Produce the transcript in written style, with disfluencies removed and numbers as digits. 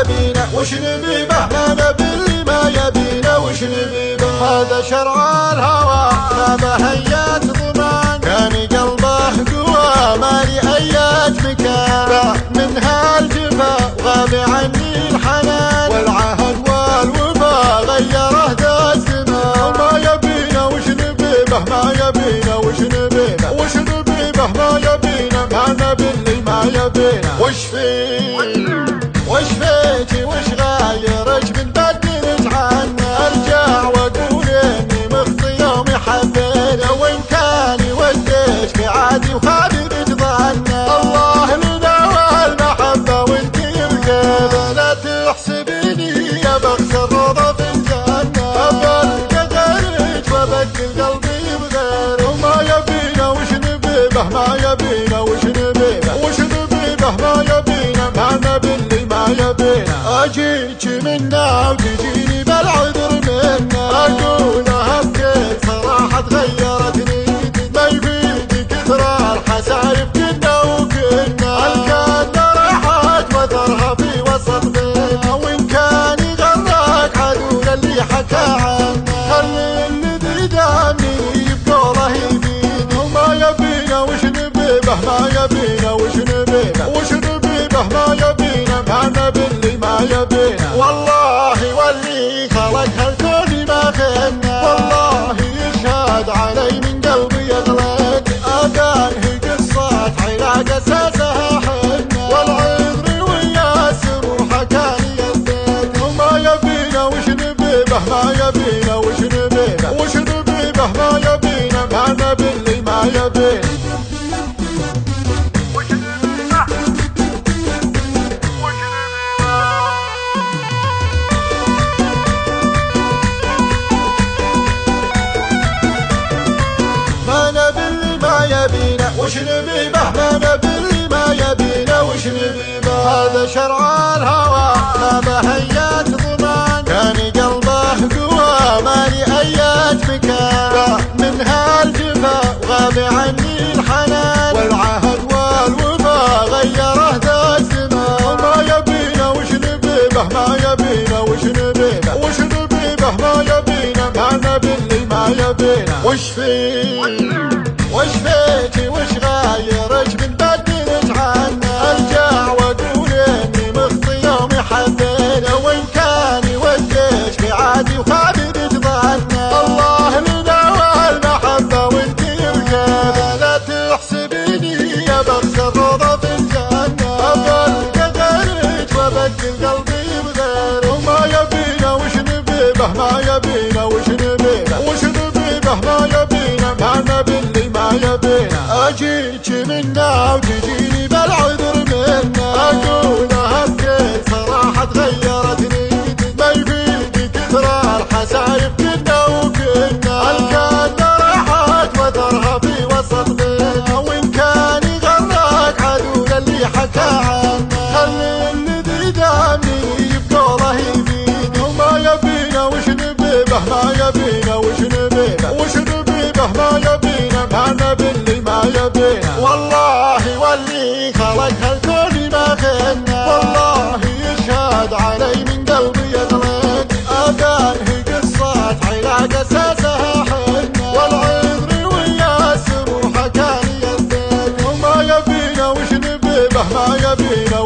يبينا وش نبيبه، ما نبي اللي ما يبينا وش نبيبه. هذا شرع الهوى ما بهيات ضمان، كان قلبه قوى ما لي ايات مكان. باع من هالجفا وغاب عني الحنان، والعهد والوفا غيره ذا الزمان. ما يبينا وش نبيبه، ما يبينا وش نبيبه، وش نبيبه ما يبينا، ما نبي اللي ما يبينا. وش فيه وش فيتي وش غايرك من بدلت عنا، ارجع واقول اني مخطي يومي حبينا، وان كان يوديك عادي وخالد ظنا. الله لنا والمحبه وانت الكذا، لا تحسبيني يا بخسر روضه في الجنه، ابلقى غيرك وابدل قلبي بغيرك. وما يبينا وش نبيبه، ما يبينا وش نبيبه، وش نبيبه ما يبينا، ما نبي اللي ما يبينا. اجيك منا وتجيني بالعذر منا، اقولها بكل صراحه تغيرت نيتي، ما يفيد كثر الحسايب كنا وكنا. الكلمه راحت وثرها في وسط بينا، وان كان يغرك عدول اللي حكى عنه، خلي الذي دامني بقوله يفيد. وما يبينا وش نبيبه، ما يبينا وش نبيبه، وش نبيبه ما يبينا، ما نبي اللي ما يبينا. والله واللي خلق هالكون ما خنا، والله يشهد علي من قلبي يغلق. اذان هي قصة علاق اساسها حنا، والعذر وياسر وحكاني الزيت. وما يبينا وش نبيبه، ما يبينا وش نبيبه، وش نبيبه ما يبينا، ما نبي اللي ما يبينا. وش نبيبه، ما نبي اللي ما يبينا وش نبيبه. هذا شرع الهوى ما بهيات ضمان، كان قلبه قوى ما لي ايات مكان. باع من هالجفا وغاب عني الحنان، والعهد والوفا غيره ذا الزمان. وما يبينا وش نبيبه، ما يبينا وش نبيبه، وش نبيبه ما يبينا، ما نبي اللي ما يبينا. وش فيه وش فيتي وش غايرك من بدلت عنا، ارجع واقول اني مخطي يومي حبينا، وان كان يوديك عادي وخالد ظنا. الله لنا والمحبه وانت الكذا، لا تحسبيني يا بخسر روضه في الجنه، ابلقى غيرك وابدل قلبي بغيرك. وما يبينا وش نبيبه، ما يبينا وش نبيبه، وش نبيبه ما يبينا، ما نبي اللي ما يبينا. اجيك منا وتجيني بالعذر منا، اقولها بكل صراحه تغيرت نيتي، ما يفيد كثر الحسايب كنا وكنا. الكلمه راحت وثرها في وسط بينا، وان كان يغرك عدول اللي حكى عنه، خلي الذي دامني بقوله يفيد. وما يبينا وش نبيبه، ما يبينا وش نبيبه، وش نبيبه ما يبينا، ما نبي اللي ما يبينا. والله واللي خلق هالكون ما خنا، والله يشهد علي من قلبي يغلق. اذان هي قصة علاق اساسها حنا، والعذر وياسر وحكاني الزيت. وما يبينا وش نبيبه، ما يبينا